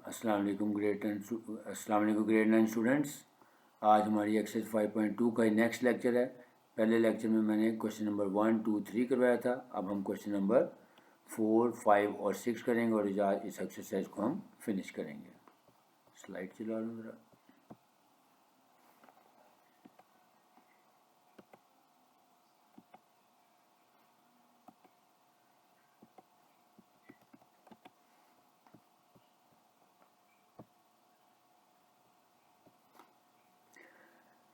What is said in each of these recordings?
अस्सलाम वालेकुम grade 9 students. आज हमारी एक्सरसाइज 5.2 का नेक्स्ट लेक्चर है। पहले लेक्चर में मैंने क्वेश्चन नंबर 1, 2, 3 करवाया था। अब हम क्वेश्चन नंबर 4, 5 और 6 करेंगे और आज इस एक्सरसाइज को हम फिनिश करेंगे। स्लाइड चला लो ज़रा।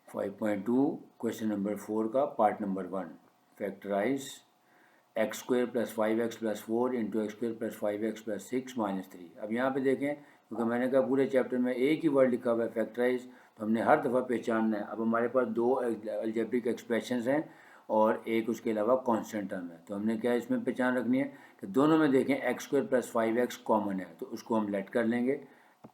Five point two question number 4 का part number 1, factorise x square plus 5x plus 4 into x square plus 5x plus 6 minus 3। अब यहाँ पे देखें, क्योंकि मैंने कहा पूरे चैप्टर में एक ही वर्ड लिखा हुआ है फैक्टराइज, तो हमने हर दफ़ा पहचानना है। अब हमारे पास दो अलजेब्रिक एक्सप्रेशंस हैं और एक उसके अलावा कांस्टेंट टर्म है, तो हमने क्या इसमें पहचान रखनी है कि दोनों में देखें x square plus 5x common है, तो उसको हम लेट कर लेंगे।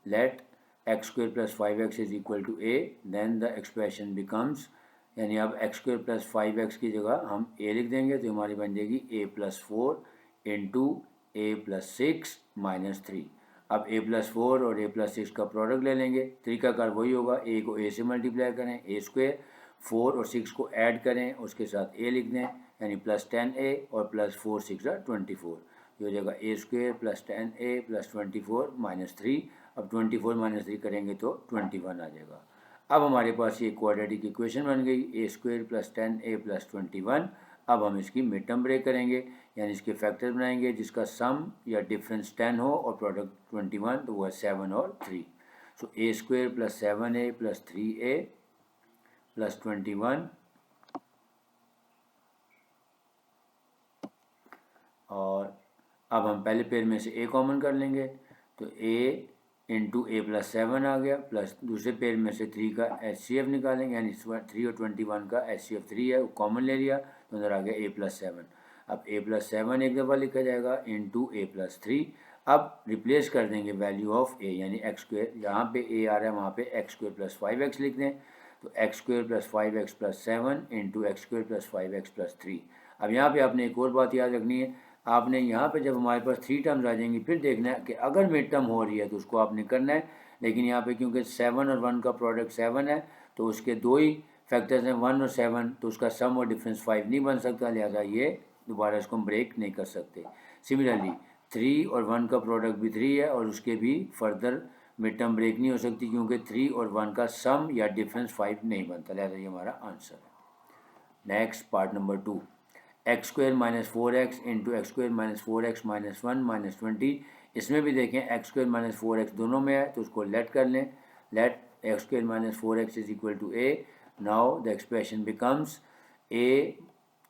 Let x square plus 5x is equal to a, then the expression becomes, यानी अब एक्स स्क्वेयर प्लस 5x की जगह हम a लिख देंगे, तो हमारी बन जाएगी a plus 4 into A plus 6 minus 3। अब a प्लस 4 और a प्लस 6 का प्रोडक्ट ले लेंगे। तरीकाकार वही होगा, a को a से मल्टीप्लाई करें, a स्क्वेयर, 4 और 6 को ऐड करें, उसके साथ a लिख दें, यानी प्लस 10a और प्लस 4 6 24। ये हो जाएगा a square plus 10a plus 24 minus 3। अब 24 माइनस 3 करेंगे तो 21 आ जाएगा। अब हमारे पास ये क्वाड्रेटिक इक्वेशन बन गई, ए स्क्वेयर प्लस 10a प्लस 21। अब हम इसकी मिड टर्म ब्रेक करेंगे, यानी इसके फैक्टर बनाएंगे जिसका सम या डिफरेंस 10 हो और प्रोडक्ट 21, तो वो है 7 और 3। So a square plus 7a plus 3a plus 21, और अब हम पहले पेयर में से a कॉमन कर लेंगे, तो a इंटू ए प्लस 7 आ गया, प्लस दूसरे पेयर में से 3 का HCF निकालेंगे, यानी 3 और 21 का HCF 3 है, वो कॉमन ले लिया, तो अंदर आ गया a प्लस 7। अब a प्लस 7 एक दफ़ा लिखा जाएगा इंटू ए प्लस 3। अब रिप्लेस कर देंगे वैल्यू ऑफ a, यानी एक्स स्क्वेयर, यहाँ पे a आ रहा है वहाँ पे एक्स स्क्वेयर प्लस 5x लिख दें, तो x square plus 5x plus 7 into x square plus 5x plus 3। अब यहाँ पे आपने एक और बात याद रखनी है, आपने यहाँ पे जब हमारे पास 3 टर्म्स आ जाएंगी फिर देखना है कि अगर मिड टर्म हो रही है तो उसको आपने करना है, लेकिन यहाँ पे क्योंकि 7 और 1 का प्रोडक्ट 7 है, तो उसके दो ही फैक्टर्स हैं 1 और 7, तो उसका सम और डिफरेंस 5 नहीं बन सकता, लिहाजा ये दोबारा इसको हम ब्रेक नहीं कर सकते। सिमिलरली 3 और 1 का प्रोडक्ट भी 3 है और उसके भी फर्दर मिड टर्म ब्रेक नहीं हो सकती, क्योंकि 3 और 1 का सम या डिफरेंस 5 नहीं बनता, लिहाजा ये हमारा आंसर है। Next part number 2, x square minus 4x into x square minus 4x minus 1 minus 20। इसमें भी देखें एक्स स्क्वेयर माइनस 4x दोनों में है, तो उसको लेट कर लें। Let x square minus 4x is equal to a। Now the expression becomes a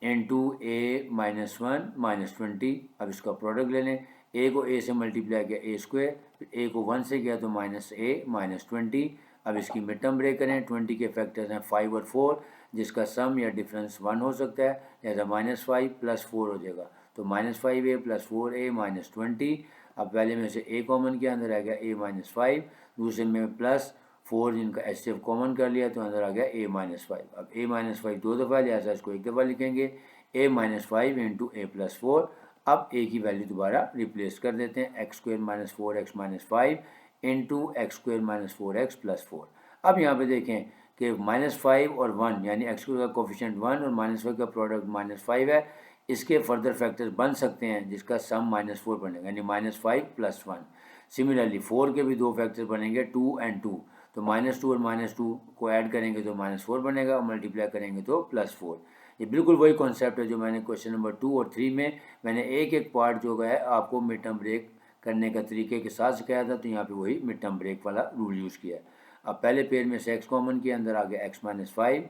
into a minus 1 minus 20। अब इसका प्रोडक्ट ले लें, a को a से मल्टीप्लाई किया a स्क्वेयर, फिर a को 1 से किया तो माइनस a माइनस 20। अब इसकी मिड टर्म ब्रेक करें, 20 के फैक्टर्स हैं 5 और 4, जिसका सम या डिफरेंस 1 हो सकता है, लिहाजा माइनस 5 प्लस 4 हो जाएगा, तो minus 5a plus 4a minus 20। अब पहले में से a कॉमन किया, अंदर आ गया a माइनस 5, दूसरे में प्लस 4 जिनका HCF कॉमन कर लिया, तो अंदर आ गया a माइनस 5। अब a माइनस 5 दो दफ़ा, लिहाजा इसको एक दफ़ा लिखेंगे, a minus 5 into A plus 4। अब a की वैल्यू दोबारा रिप्लेस कर देते हैं, x square minus 4x minus 5 into x square minus 4x plus 4। अब यहाँ पे देखें कि माइनस 5 और 1, यानी एक्स स्क्वेयर का कोफिशिएंट 1 और माइनस 5 का प्रोडक्ट माइनस 5 है, इसके फर्दर फैक्टर्स बन सकते हैं जिसका सम माइनस 4 बनेगा, यानी माइनस 5 प्लस 1। सिमिलरली 4 के भी दो फैक्टर्स बनेंगे 2 एंड 2, तो माइनस 2 और माइनस 2 को ऐड करेंगे तो माइनस 4 बनेगा, और मल्टीप्लाई करेंगे तो प्लस 4। ये बिल्कुल वही कॉन्सेप्ट है जो मैंने क्वेश्चन नंबर 2 और 3 में मैंने एक एक पार्ट जो है आपको मिड टर्म ब्रेक करने का तरीके के साथ सिखाया था, तो यहाँ पे वही मिड टर्म ब्रेक वाला रूल यूज़ किया है। अब पहले पेयर में से x कॉमन किया, अंदर आ गया x माइनस 5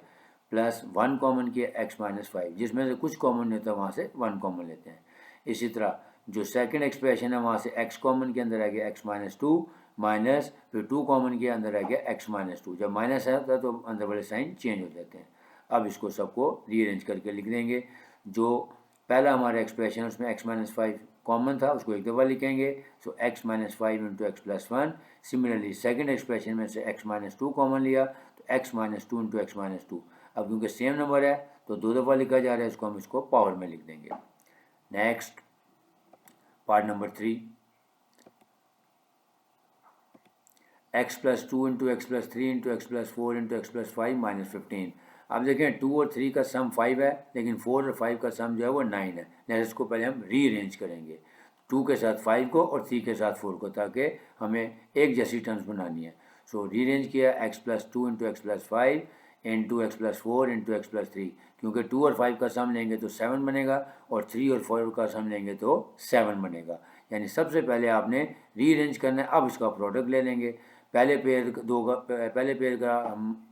प्लस 1 कॉमन किया x माइनस 5, जिसमें से कुछ कॉमन नहीं होता वहाँ से 1 कॉमन लेते हैं। इसी तरह जो सेकंड एक्सप्रेशन है वहाँ से x कॉमन के अंदर आ गया x माइनस 2 माइनस, फिर 2 कॉमन किया, अंदर आ गया x माइनस 2। जब माइनस आता है तो अंदर वाले साइन चेंज हो जाते हैं। अब इसको सबको रीअरेंज करके लिख देंगे। जो पहला हमारा एक्सप्रेशन है उसमें x माइनस 5 कॉमन था, उसको एक दफ़ा लिखेंगे, सो x minus 5 into x plus 1। Similarly second expression में से x माइनस 2 कॉमन लिया, तो x minus 2 into x minus 2। अब क्योंकि सेम नंबर है तो दो दफ़ा लिखा जा रहा है, इसको हम इसको पावर में लिख देंगे। Next part number 3, x plus two into x plus three into x plus four into x plus five minus 15। अब देखें 2 और 3 का सम 5 है, लेकिन 4 और 5 का सम जो है वो 9 है। लिहाजा इसको पहले हम रीअरेंज करेंगे 2 के साथ 5 को और 3 के साथ 4 को, ताकि हमें एक जैसी टर्म्स बनानी है। सो रीअरेंज किया x plus two into x plus five into x plus four into x plus three, क्योंकि 2 और 5 का सम लेंगे तो 7 बनेगा और 3 और 4 का सम लेंगे तो 7 बनेगा। यानी सबसे पहले आपने रीअरेंज करना है। अब इसका प्रोडक्ट ले लेंगे। पहले पेयर का हम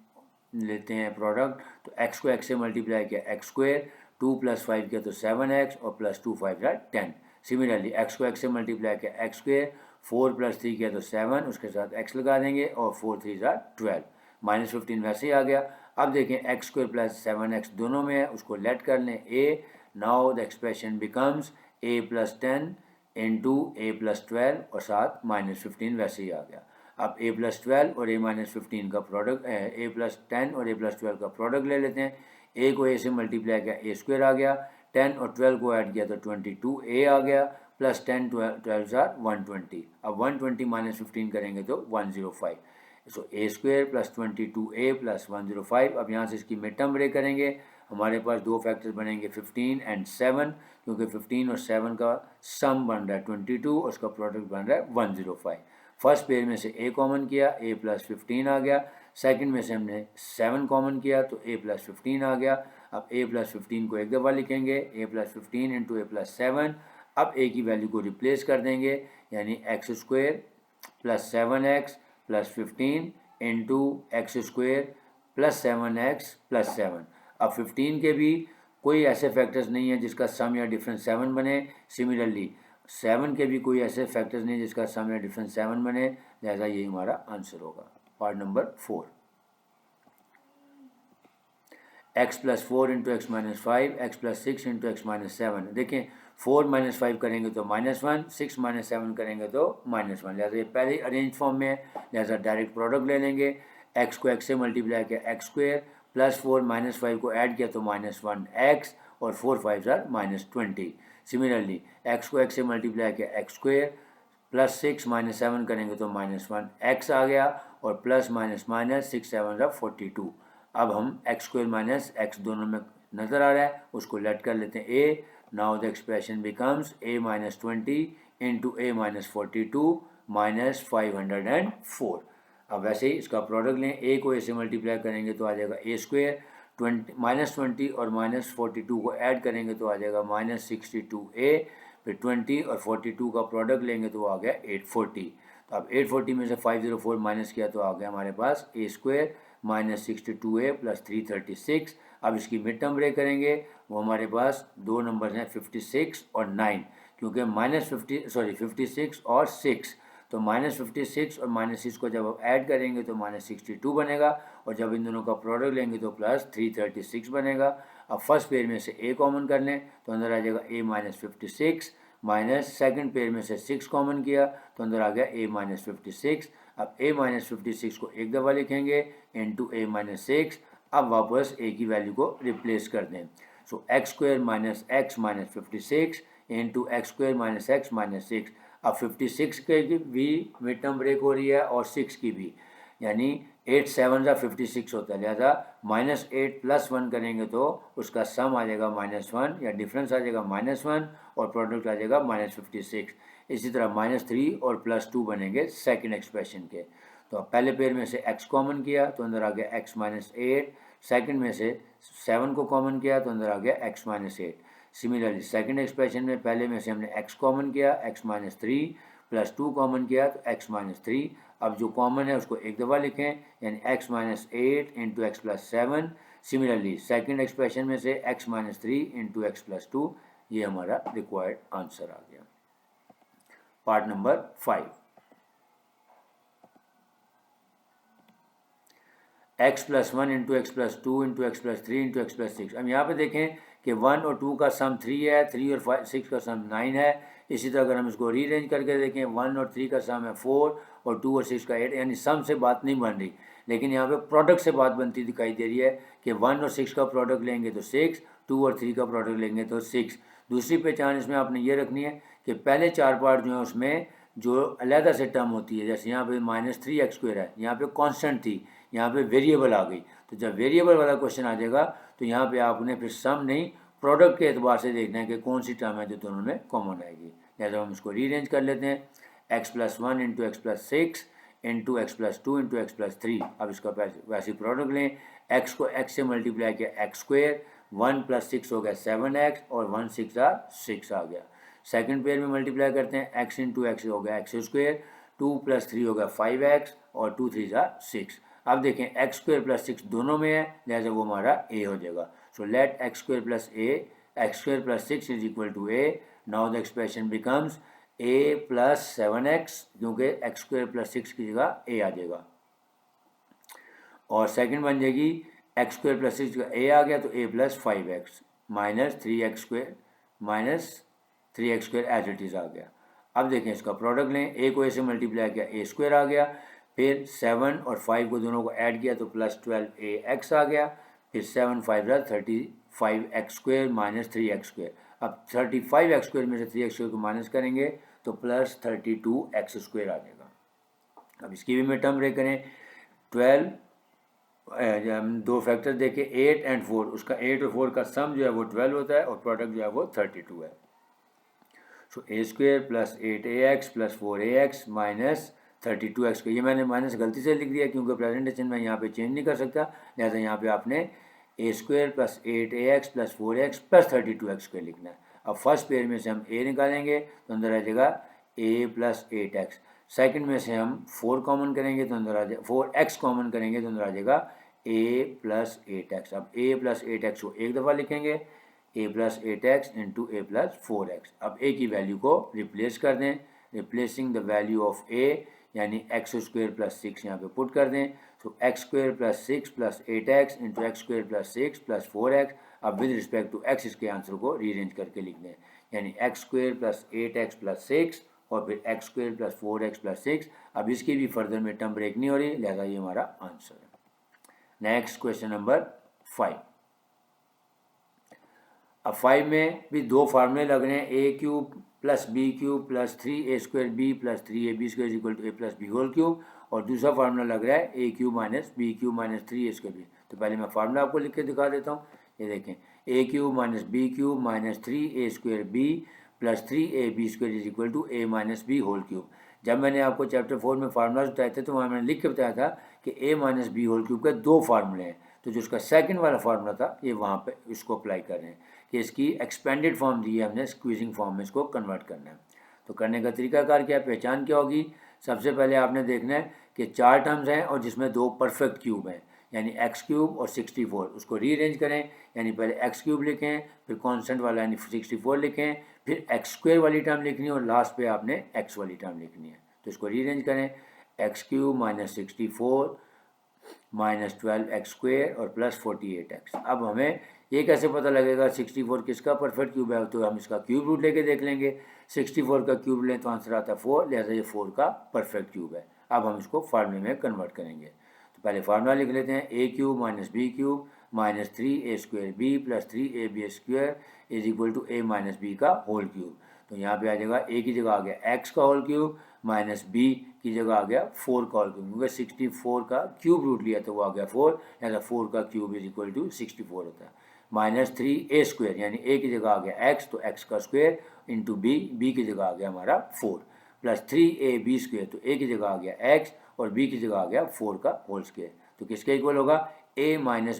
लेते हैं प्रोडक्ट, तो x को x से मल्टीप्लाई किया एक्स स्क्वेयर, 2 + 5 किया तो 7x और प्लस 2 5 10। सिमिलरली x को x से मल्टीप्लाई किया एक्स स्क्वेयर, 4 + 3 किया तो 7, उसके साथ x लगा देंगे और 4 3 12, माइनस 15 वैसे ही आ गया। अब देखें एक्स स्क्वेयर प्लस 7x दोनों में है, उसको लेट कर लें a। Now the expression becomes a + 10 into a + 12 और साथ माइनस 15 वैसे ही आ गया। अब a + 12 और a - 15 का प्रोडक्ट, a + 10 और a + 12 का प्रोडक्ट ले लेते हैं। a को a से मल्टीप्लाई किया a स्क्वेयर आ गया, 10 और 12 को ऐड किया तो 22a आ गया, प्लस 10 12 120। अब 120 माइनस 15 करेंगे तो 105। सो a square plus 22a plus 105। अब यहाँ से इसकी मिड टर्म ब्रेक करेंगे। हमारे पास दो फैक्टर्स बनेंगे 15 एंड 7, क्योंकि 15 और 7 का सम बन रहा है 22 और उसका प्रोडक्ट बन रहा है 105। फर्स्ट पेयर में से a कॉमन किया, a + 15 आ गया। सेकंड में से हमने 7 कॉमन किया तो a + 15 आ गया। अब a + 15 को एक दफ़ा लिखेंगे, a + 15 इंटू a + 7। अब a की वैल्यू को रिप्लेस कर देंगे, यानी x square plus 7x plus 15 into x square plus 7x plus 7। अब 15 के भी कोई ऐसे फैक्टर्स नहीं है जिसका सम या डिफरेंस 7 बने। सिमिलरली 7 के भी कोई ऐसे फैक्टर्स नहीं जिसका सम या डिफरेंस 7 बने, लिहाजा यही हमारा आंसर होगा। Part number 4, x + 4 into x - 5, x + 6 into x - 7। देखें 4 - 5 करेंगे तो -1, 6 - 7 करेंगे तो -1। लिहाजा ये पहले अरेंज फॉर्म में है, लिहाजा डायरेक्ट प्रोडक्ट ले लेंगे। x को x से मल्टीप्लाई किया एक्स स्क्वेयर, प्लस 4 - 5 को ऐड किया तो -1x और 4 5 -20। सिमिलरली x को x से मल्टीप्लाई किया एक्स स्क्वेयर, प्लस 6 - 7 करेंगे तो -1x आ गया और प्लस माइनस 6 7 42। अब हम एक्स स्क्वेयर माइनस एक्स दोनों में नज़र आ रहा है, उसको लेट कर लेते हैं a। Now the expression becomes a - 20 into a - 42 minus 504। अब वैसे ही इसका प्रोडक्ट लें, a को a से मल्टीप्लाई करेंगे तो आ जाएगा a स्क्वेयर, -20 और -42 को ऐड करेंगे तो आ जाएगा -62a, फिर 20 और 42 का प्रोडक्ट लेंगे तो आ गया 840। तो अब 840 में से 504 माइनस किया तो आ गया हमारे पास a स्क्वेयर -62a प्लस 336। अब इसकी मिड टर्म ब्रेक करेंगे, वो हमारे पास दो नंबर हैं 56 और 9, क्योंकि -56 और 6, तो -56 और -6 को जब आप ऐड करेंगे तो -62 बनेगा और जब इन दोनों का प्रोडक्ट लेंगे तो प्लस 336 बनेगा। अब फर्स्ट पेयर में से a कॉमन कर लें तो अंदर आ जाएगा a - 56 माइनस सेकेंड पेयर में से 6 कॉमन किया तो अंदर आ गया a - 56। अब a - 56 को एक दफ़ा लिखेंगे इंटू a - 6। अब वापस a की वैल्यू को रिप्लेस कर दें। So x square minus x - 56 into x square minus x - 6। अब 56 के भी मिड टर्म ब्रेक हो रही है और 6 की भी, यानी 8 7 56 होता है। लिहाजा -8 + 1 करेंगे तो उसका सम आ जाएगा -1 या डिफरेंस आ जाएगा -1 और प्रोडक्ट आ जाएगा -56। इसी तरह -3 और +2 बनेंगे सेकंड एक्सप्रेशन के। तो पहले पेयर में से x कॉमन किया तो अंदर आ गया x - 8, सेकंड में से 7 को कॉमन किया तो अंदर आ गया x - 8। सिमिलरली सेकंड एक्सप्रेशन में पहले में से हमने x कॉमन किया, x - 3 प्लस 2 कॉमन किया तो x - 3। अब जो कॉमन है उसको एक दफ़ा लिखें, यानी x - 8 into x plus 7। Similarly second expression में से x - 3 इंटू एक्स प्लस 2, ये हमारा रिक्वायर्ड आंसर आ गया। Part number 5, x + 1 into x plus 2 into x plus 3 into x plus 6। अब यहाँ पे देखें कि 1 और 2 का सम 3 है, 3 और 6 का सम 9 है। इसी तरह अगर हम इसको रीअरेंज करके देखें, 1 और 3 का सम है 4 और 2 और 6 का 8, यानी सम से बात नहीं बन रही, लेकिन यहाँ पे प्रोडक्ट से बात बनती दिखाई दे रही है कि 1 और 6 का प्रोडक्ट लेंगे तो 6, 2 और 3 का प्रोडक्ट लेंगे तो 6। दूसरी पहचान इसमें आपने ये रखनी है कि पहले 4 पार्ट जो है उसमें जो अलहदा से टर्म होती है, जैसे यहाँ पे -3x² है, यहाँ पे कांस्टेंट थी, यहाँ पे वेरिएबल आ गई, तो जब वेरिएबल वाला क्वेश्चन आ जाएगा तो यहाँ पे आपने फिर सम नहीं प्रोडक्ट के एतबार से देखना है कि कौन सी टर्म है जो दोनों में कॉमन आएगी। जैसे हम इसको रीअरेंज कर लेते हैं, x+1 into x+6 into x+2 into x+3। अब इसका वैसे प्रोडक्ट लें, x को x से मल्टीप्लाई किया x², 1 + 6 हो गया 7x और 1 6 आ गया। सेकंड पेयर में मल्टीप्लाई करते हैं, x इंटू x हो गया x², 2 + 3 हो गया 5x और 2 3 6। अब देखें x² + 6 दोनों में है, लिहाजा वो हमारा a हो जाएगा। So let x² + 6 is equal to a। Now the expression becomes a + 7x, क्योंकि x² + 6 की जगह a आ जाएगा। और सेकंड बन जाएगी x² + 6 का a आ गया तो a + 5x -3x² as it is आ गया। अब देखें इसका प्रोडक्ट लें, a को a से मल्टीप्लाई किया a² आ गया, फिर 7 और 5 को दोनों को ऐड किया तो +12ax आ गया, फिर 7 5 35x² -3x²। अब 35x² में से 3x² को माइनस करेंगे तो +32x² आ जाएगा। अब इसकी भी मैं टर्म ब्रेक करें, 12 हम दो फैक्टर देखें 8 और 4, उसका 8 और 4 का सम जो है वो 12 होता है और प्रोडक्ट जो है वो 32 है। सो a² + 8ax + 4ax -32x²। ये मैंने माइनस गलती से लिख दिया क्योंकि प्रेजेंटेशन में यहाँ पे चेंज नहीं कर सकता, लिहाजा यहाँ पे आपने a² + 8ax + 4x + 32x² लिखना है। अब फर्स्ट पेयर में से हम a निकालेंगे तो अंदर आ जाएगा a + 8x। सेकंड में से हम 4 कॉमन करेंगे तो अंदर आ जाएगा 4x कॉमन करेंगे तो अंदर आ जाएगा a + 8x। अब a + 8x को एक दफ़ा लिखेंगे, a + 8x into a + 4x। अब a की वैल्यू को रिप्लेस कर दें, replacing the value of a यानी x² + 6 यहाँ पे पुट कर दें। सो x² + 6 + 8x into x² + 6 + 4x। अब विद रिस्पेक्ट टू x इसके आंसर को रीअरेंज करके लिख दें, यानी x² + 8x + 6 और फिर x² + 4x + 6। अब इसकी भी फर्दर में टर्म ब्रेक नहीं हो रही, लिहाजा ये हमारा आंसर है। Next question number 5। अब 5 में भी दो फार्मूले लग रहे हैं, a³ + b³ + 3a² b + 3ab² = a + b whole cube, और दूसरा फार्मूला लग रहा है a³ - b³ - 3a² b। तो पहले मैं फार्मूला आपको लिख के दिखा देता हूँ। ये देखें, a³ - b³ - 3a² b + 3ab² = a - b whole cube. जब मैंने आपको चैप्टर 4 में फार्मूलाज बताए थे तो वहाँ मैंने लिख के बताया था कि a - b होल क्यूब के दो फार्मूले हैं, तो जो उसका सेकंड वाला फार्मूला था ये वहाँ पे इसको अप्लाई कर रहे हैं कि इसकी एक्सपेंडेड फॉर्म दी है, हमने स्क्वीजिंग फॉर्म में इसको कन्वर्ट करना है। तो करने का तरीकाकार क्या है, पहचान क्या होगी, सबसे पहले आपने देखना है कि 4 टर्म्स हैं और जिसमें 2 परफेक्ट क्यूब हैं, यानी x³ और 64। उसको रीअरेंज करें, यानी पहले x³ लिखें, फिर कॉन्स्टेंट वाला यानी 64 लिखें, फिर x² वाली टर्म लिखनी है और लास्ट पे आपने x वाली टर्म लिखनी है। तो इसको रीअरेंज करें, x³ - 64 -12x² और +48x। अब हमें ये कैसे पता लगेगा 64 किसका परफेक्ट क्यूब है, तो हम इसका क्यूब रूट लेके देख लेंगे। 64 का क्यूब लें तो आंसर आता है 4, लिहाजा ये 4 का परफेक्ट क्यूब है। अब हम इसको फार्मूले में कन्वर्ट करेंगे, तो पहले फार्मूला लिख लेते हैं, a³ - b³ - 3a² b + 3ab² = a - b का होल क्यूब। तो यहाँ पे आ जाएगा a की जगह आ गया x का होल क्यूब माइनस b की जगह आ गया 4 का होल क्यूब, क्योंकि 64 का क्यूब रूट लिया तो वो आ गया 4, यानी 4 का क्यूब = 64 होता है। -3a² यानी a की जगह आ गया x, तो x का स्क्वायर इंटू b की जगह आ गया हमारा 4, + 3ab², तो a की जगह आ गया x और b की जगह आ गया 4 का होल स्क्वायर। तो किसके इक्वल होगा, a -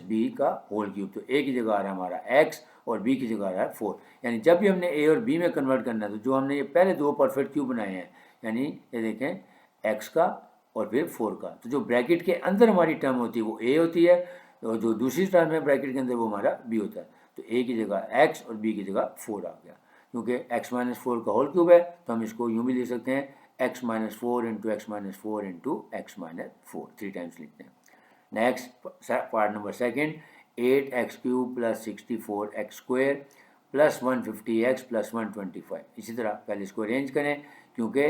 b का होल क्यूब। तो a की जगह आ रहा है हमारा x और b की जगह आ रहा है 4। यानी जब भी हमने a और b में कन्वर्ट करना है तो जो हमने ये पहले दो परफेक्ट क्यूब बनाए हैं, यानी ये देखें x का और फिर 4 का, तो जो ब्रैकेट के अंदर हमारी टर्म होती है वो a होती है, और जो दूसरी टर्म है ब्रैकेट के अंदर वो हमारा b होता है। तो a की जगह x और b की जगह 4 आ गया, क्योंकि x - 4 का होल क्यूब है तो हम इसको यूँ भी लिख सकते हैं x - 4 into x - 4 into x - 4, 3 times लिखते हैं। Next part number second, 8x³ + 64x² + 150x + 125। इसी तरह पहले इसको अरेंज करें, क्योंकि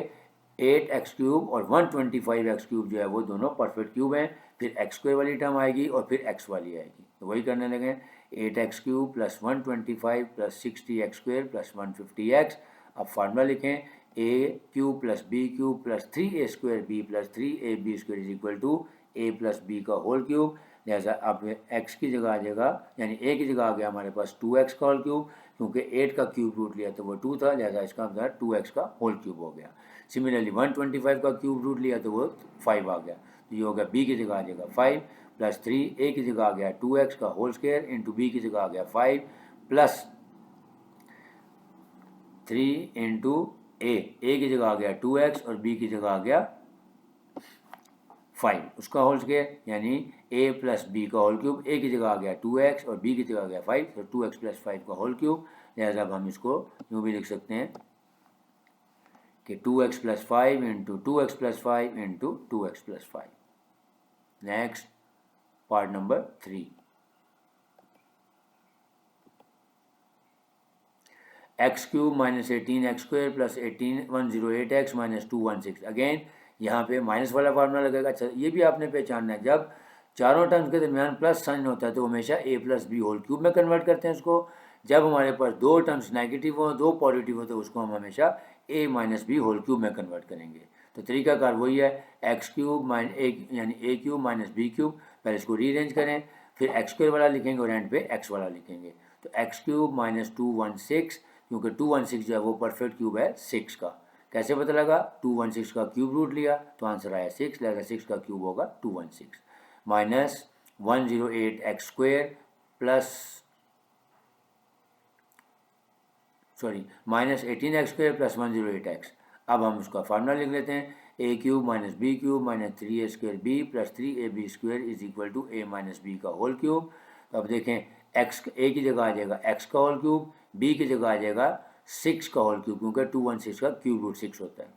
8x³ और 125x³ जो है वो दोनों परफेक्ट क्यूब हैं, फिर x² वाली टर्म आएगी और फिर x वाली आएगी, तो वही करने लगे। 8x³ + 125 + 60x² + 150x। अब फार्मूला लिखें, a cube plus b cube plus 3a² b plus 3ab² is equal to a plus b का होल क्यूब। लिहाजा अब x की जगह आ जाएगा, यानी a की जगह आ गया हमारे पास 2x का होल क्यूब, क्योंकि 8 का क्यूब रूट लिया तो वो 2 था, लिहाजा इसका मतलब 2x का होल क्यूब हो गया। सिमिलरली 125 का क्यूब रूट लिया तो वो 5 आ गया, तो ये हो गया b की जगह आ जाएगा 5 प्लस 3, a की जगह आ गया 2x का होल स्क्वायर इंटू b की जगह आ गया 5 प्लस 3 इंटू a की जगह आ गया 2x और b की जगह आ गया 5 उसका होल स्क्वायर, यानी a प्लस बी का होल क्यूब, a की जगह आ गया 2x और b की जगह आ गया 5, तो 2x प्लस 5 का होल क्यूब। लिहाजा अब हम इसको यूँ भी लिख सकते हैं कि 2x plus 5 into 2x plus 5 into 2x plus 5। Next part number 3, x cube minus 18x² plus 108x minus 216। Again यहाँ पे माइनस वाला फार्मूला लगेगा। अच्छा, ये भी आपने पहचानना है, जब चारों टर्म्स के दरमियान प्लस साइन होता है तो हमेशा a plus b whole cube में कन्वर्ट करते हैं उसको। जब हमारे पास दो टर्म्स नेगेटिव हो, दो पॉजिटिव हो, तो उसको हम हमेशा a minus b whole cube में कन्वर्ट करेंगे। तो तरीकाकार वही है, एक्स क्यूब यानी a cube minus b cube, पहले इसको रीअरेंज करें, फिर x² वाला लिखेंगे और एंड पे x वाला लिखेंगे। तो एक्स क्यूब माइनस 216, क्योंकि 216 जो है वो परफेक्ट क्यूब है 6 का। कैसे पता लगा? 216 का क्यूब रूट लिया तो आंसर आया 6, लिहाजा 6 का क्यूब होगा 216 minus 108x² plus minus 18x² plus 108x। अब हम उसका फार्मूला लिख लेते हैं, a cube minus b cube minus 3a² b plus 3ab² is equal to a minus b का होल क्यूब। तो अब देखें, x a की जगह आ जाएगा x का होल क्यूब, b की जगह आ जाएगा 6 का होल क्यूब, क्योंकि 216 का क्यूब रूट 6 होता है।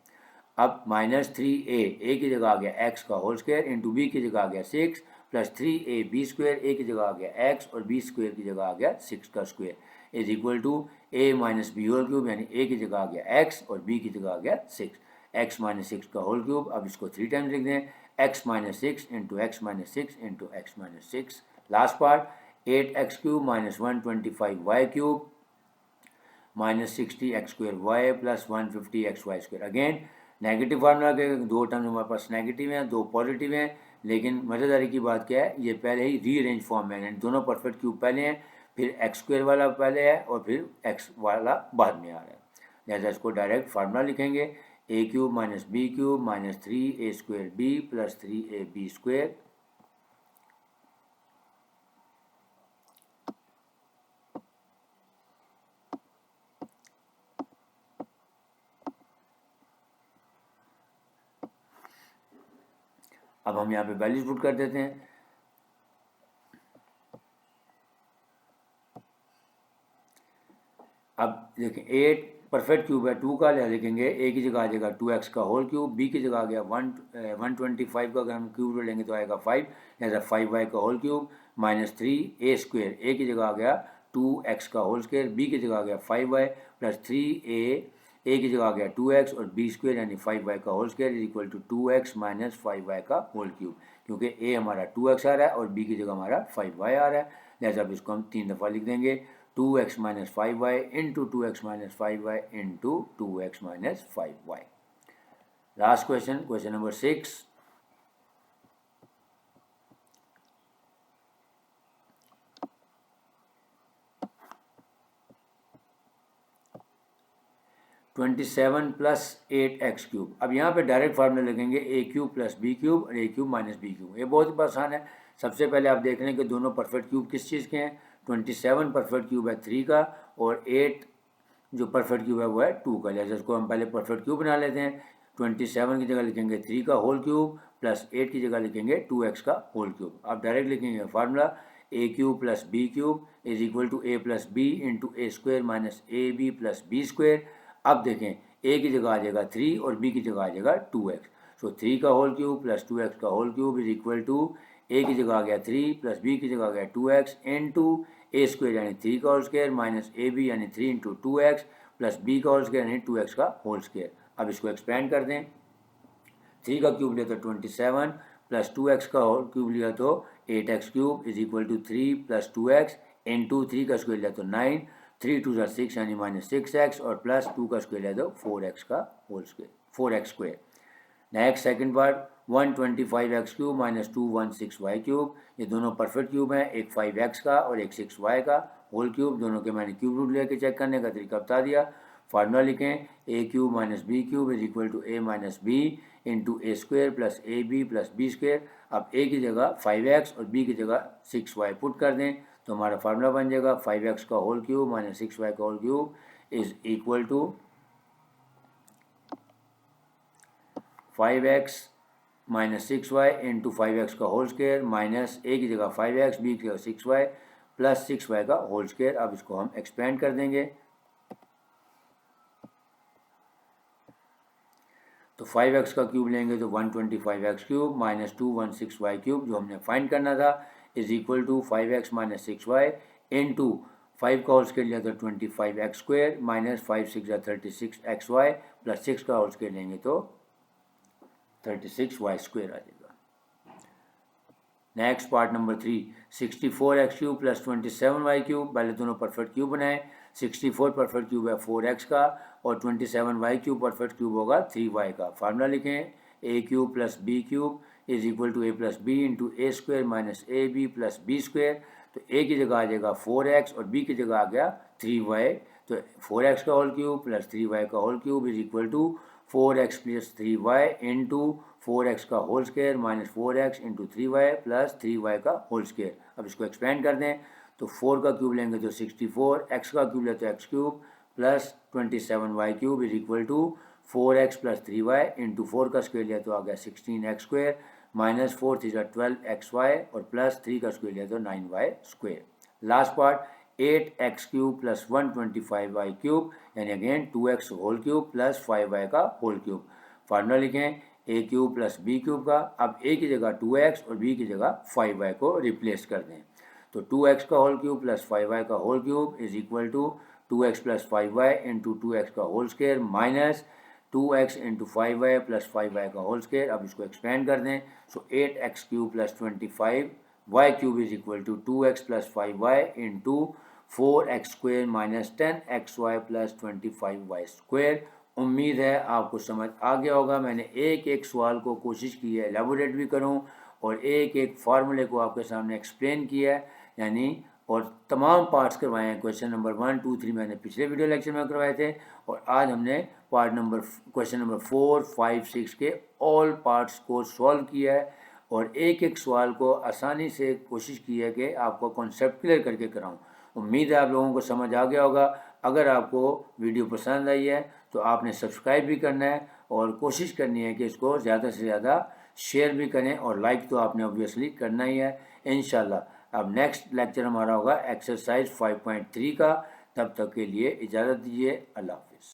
अब माइनस 3a की जगह आ गया x का होल स्क्वायर इंटू b की जगह आ गया 6 प्लस 3ab², a की जगह आ गया x और b² की जगह आ गया 6 का square is equal to a minus b whole cube, यानी a की जगह आ गया x और b की जगह आ गया 6, x माइनस 6 का होल क्यूब। अब इसको 3 टाइम्स लिख दें, x minus 6 into x minus 6 into x minus 6। Last part 8x³ minus 125y³ minus 60x² plus 150xy²। Again negative formula के दो टर्म हमारे पास नेगेटिव हैं, दो पॉजिटिव हैं, लेकिन मज़ेदारी की बात क्या है, ये पहले ही रीअरेंज फॉर्म में, यानी दोनों परफेक्ट क्यूब पहले हैं, फिर x² वाला पहले है और फिर x वाला बाद में आ रहा है। लिहाजा इसको डायरेक्ट फार्मूला लिखेंगे, a cube minus b cube minus 3a² b plus 3ab²। अब हम यहाँ पे वैल्यूज पुट कर देते हैं। अब देखें 8 परफेक्ट क्यूब है 2 का, लिहाजा लिखेंगे a की जगह आ जाएगा 2x का होल क्यूब, b की जगह आ गया 125 का, अगर हम क्यूब लेंगे तो आएगा 5, लिहाजा 5y का whole cube minus 3a², a की जगह आ गया 2x का होल स्क्वायर, b की जगह आ गया 5y प्लस 3a की जगह आ गया 2x और b² यानी 5y का whole square is equal to 2x minus 5y का होल क्यूब, क्योंकि a हमारा 2x आ रहा है और b की जगह हमारा 5y आ रहा है। लिहाजा अब इसको हम 3 दफ़ा लिख देंगे, 2x minus 5y into 2x minus 5y into 2x minus 5y। Last question, question number 6। Twenty 7 plus 8x³ अब यहाँ पे डायरेक्ट फार्मूला लगेंगे a³ प्लस b³ और a³ माइनस b³। ये बहुत आसान है। सबसे पहले आप देख लें कि दोनों परफेक्ट क्यूब किस चीज़ के हैं। 27 परफेक्ट क्यूब है 3 का और 8 जो परफेक्ट क्यूब है वो है 2 का। जैसे इसको हम पहले परफेक्ट क्यूब बना लेते हैं। 27 की जगह लिखेंगे 3 का होल क्यूब प्लस 8 की जगह लिखेंगे 2x का होल क्यूब। अब डायरेक्ट लिखेंगे formula a³ plus b³ is equal to a plus b into a² minus ab plus b²। अब देखें a की जगह आ जाएगा 3 और b की जगह आ जाएगा 2x। सो 3 का होल क्यूब प्लस 2x का whole cube is equal to a की जगह आ गया 3 प्लस b की जगह आ गया 2x इंटू a² यानी 3 का होल स्क्वायर माइनस ab यानी 3 इंटू 2x प्लस b का होल स्क्वायर यानी 2x का होल स्क्वायर। अब इसको एक्सपेंड कर दें। 3 का क्यूब लिया तो 27 प्लस 2x का होल क्यूब लिया तो 8x³ is equal to 3 plus 2x into 3 का स्क्वायर लिया तो 9। 3 2 6 यानी -6x और प्लस 2 का स्क्वायर है तो 4x का whole square 4x square. Next second part 125x cube minus 216y cube, ये दोनों परफेक्ट क्यूब हैं, एक 5x का और एक 6y का होल क्यूब, दोनों के मैंने क्यूब रूट लेके चेक करने का तरीका बता दिया। फार्मूला लिखें a cube minus b cube is equal to a minus b into a square plus a b plus b square. अब ए की जगह 5x और बी की जगह 6y पुट कर दें तो हमारा फार्मूला बन जाएगा 5x का होल क्यूब माइनस 6y का whole cube is equal to 5x minus 6y into 5x का होल स्क्वायर माइनस ए की जगह 5x बी की जगह 6y प्लस 6y का होल स्क्वायर। अब इसको हम एक्सपेंड कर देंगे तो 5x का क्यूब लेंगे तो 125x cube minus 216y cube जो हमने फाइंड करना था is equal to 5x minus 6y into 5 का होल स्क्वायर लिया तो 25x square minus 5 6 36xy plus 6 का होल स्क्वायर लेंगे तो 36y स्क्वायर आ जाएगा। Next part number 3 64x cube plus 27y cube, पहले दोनों परफेक्ट क्यूब बनाए। 64 परफेक्ट क्यूब है 4x का और 27y क्यूब परफेक्ट क्यूब होगा 3y का। फार्मूला लिखें a cube plus b cube is equal to a plus b into a square minus a b plus b square. तो a की जगह आ जाएगा 4x और बी की जगह आ गया 3y, तो 4x का होल क्यूब प्लस 3y का whole cube is equal to 4x plus 3y into 4x का whole square minus 4x into 3y plus 3y का होल स्क्वायर। अब इसको एक्सपेंड कर दें तो 4 का क्यूब लेंगे तो 64, x का क्यूब लेते तो x cube plus 27y cube is equal to 4x plus 3y into 4 का स्क्वायर लिया तो आ गया 16x स्क्वायर माइनस 4 3 12xy और प्लस 3 का स्क्वायर लिया तो 9y square. Last part 8x cube plus 125y cube यानी again 2x whole cube plus 5y का होल क्यूब। फार्मूला लिखें a cube plus b cube का, अब ए की जगह 2x और बी की जगह 5y को रिप्लेस कर दें तो 2x का होल क्यूब प्लस 5y का whole cube is equal to 2x plus 5y into 2x का whole square minus 2x into 5y plus 5y का होल स्क्वायर। अब इसको एक्सपेंड कर दें so 8x cube plus 25y cube is equal to 2x plus 5y into 4x square minus 10xy plus 25y square. उम्मीद है आपको समझ आ गया होगा। मैंने एक एक सवाल को कोशिश की है एलेबोरेट भी करूं और एक एक फार्मूले को आपके सामने एक्सप्लेन किया है यानी और तमाम पार्ट्स करवाए हैं। क्वेश्चन नंबर 1 2 3 मैंने पिछले वीडियो लेक्चर में करवाए थे और आज हमने क्वेश्चन नंबर 4 5 6 के ऑल पार्ट्स को सॉल्व किया है और एक एक सवाल को आसानी से कोशिश की है कि आपको कॉन्सेप्ट क्लियर करके कराऊं। उम्मीद है आप लोगों को समझ आ गया होगा। अगर आपको वीडियो पसंद आई है तो आपने सब्सक्राइब भी करना है और कोशिश करनी है कि इसको ज़्यादा से ज़्यादा शेयर भी करें और लाइक तो आपने ऑब्वियसली करना ही है इंशाल्लाह। अब नेक्स्ट लेक्चर हमारा होगा एक्सरसाइज 5.3 का। तब तक के लिए इजाज़त दीजिए। अल्लाह हाफ़िज़।